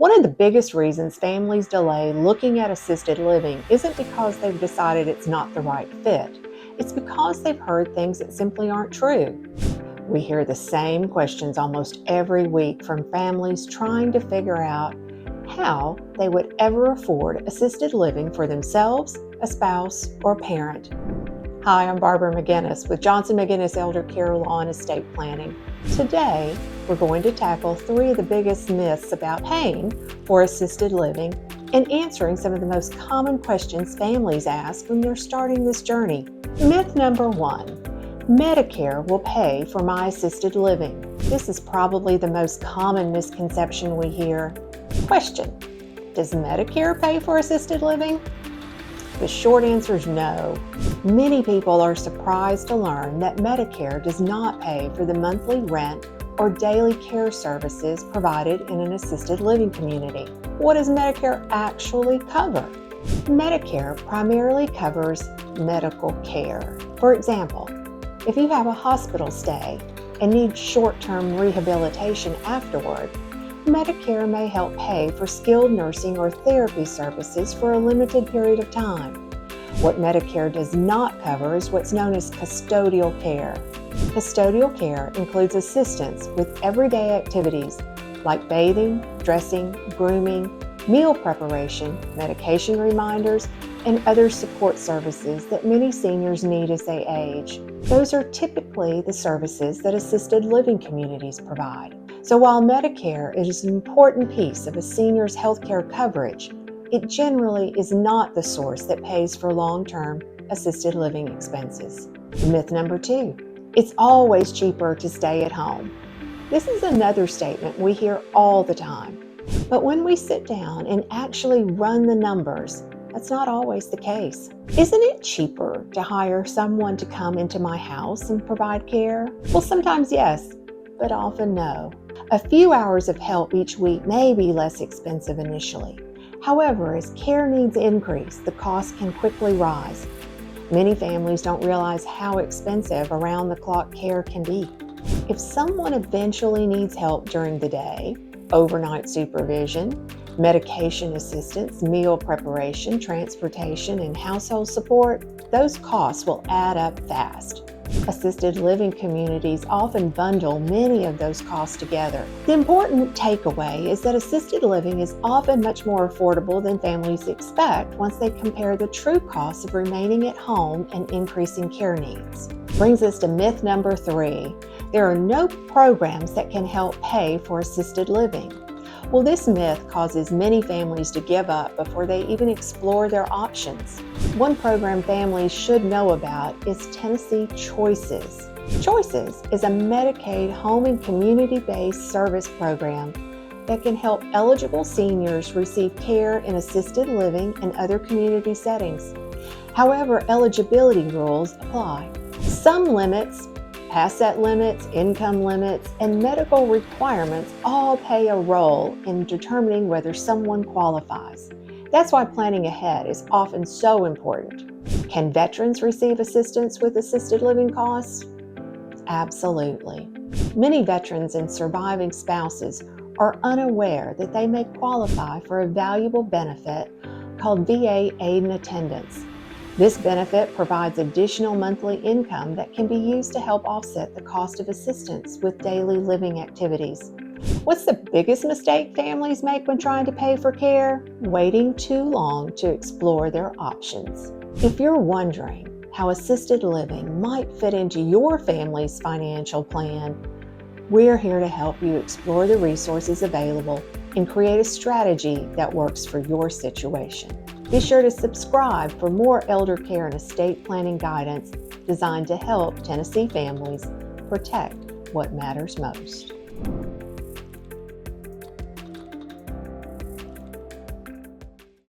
One of the biggest reasons families delay looking at assisted living isn't because they've decided it's not the right fit. It's because they've heard things that simply aren't true. We hear the same questions almost every week from families trying to figure out how they would ever afford assisted living for themselves, a spouse, or parent. Hi, I'm Barbara McGinnis with Johnson McGinnis Elder Care Law and Estate Planning. Today, we're going to tackle 3 of the biggest myths about paying for assisted living and answering some of the most common questions families ask when they're starting this journey. Myth number 1, Medicare will pay for my assisted living. This is probably the most common misconception we hear. Question: does Medicare pay for assisted living? The short answer is no. Many people are surprised to learn that Medicare does not pay for the monthly rent or daily care services provided in an assisted living community. What does Medicare actually cover? Medicare primarily covers medical care. For example, if you have a hospital stay and need short-term rehabilitation afterward, Medicare may help pay for skilled nursing or therapy services for a limited period of time. What Medicare does not cover is what's known as custodial care. Custodial care includes assistance with everyday activities like bathing, dressing, grooming, meal preparation, medication reminders, and other support services that many seniors need as they age. Those are typically the services that assisted living communities provide. So while Medicare is an important piece of a senior's healthcare coverage, it generally is not the source that pays for long-term assisted living expenses. Myth number 2, it's always cheaper to stay at home. This is another statement we hear all the time. But when we sit down and actually run the numbers, that's not always the case. Isn't it cheaper to hire someone to come into my house and provide care? Well, sometimes yes, but often no. A few hours of help each week may be less expensive initially. However, as care needs increase, the cost can quickly rise. Many families don't realize how expensive around-the-clock care can be. If someone eventually needs help during the day, overnight supervision, medication assistance, meal preparation, transportation, and household support, those costs will add up fast. Assisted living communities often bundle many of those costs together. The important takeaway is that assisted living is often much more affordable than families expect once they compare the true costs of remaining at home and increasing care needs. Brings us to myth number 3. There are no programs that can help pay for assisted living. Well, this myth causes many families to give up before they even explore their options. One program families should know about is Tennessee Choices. Choices is a Medicaid home and community-based service program that can help eligible seniors receive care in assisted living and other community settings. However, eligibility rules apply. Some limits, asset limits, income limits, and medical requirements all play a role in determining whether someone qualifies. That's why planning ahead is often so important. Can veterans receive assistance with assisted living costs? Absolutely. Many veterans and surviving spouses are unaware that they may qualify for a valuable benefit called VA Aid and Attendance. This benefit provides additional monthly income that can be used to help offset the cost of assistance with daily living activities. What's the biggest mistake families make when trying to pay for care? Waiting too long to explore their options. If you're wondering how assisted living might fit into your family's financial plan, we're here to help you explore the resources available and create a strategy that works for your situation. Be sure to subscribe for more elder care and estate planning guidance designed to help Tennessee families protect what matters most.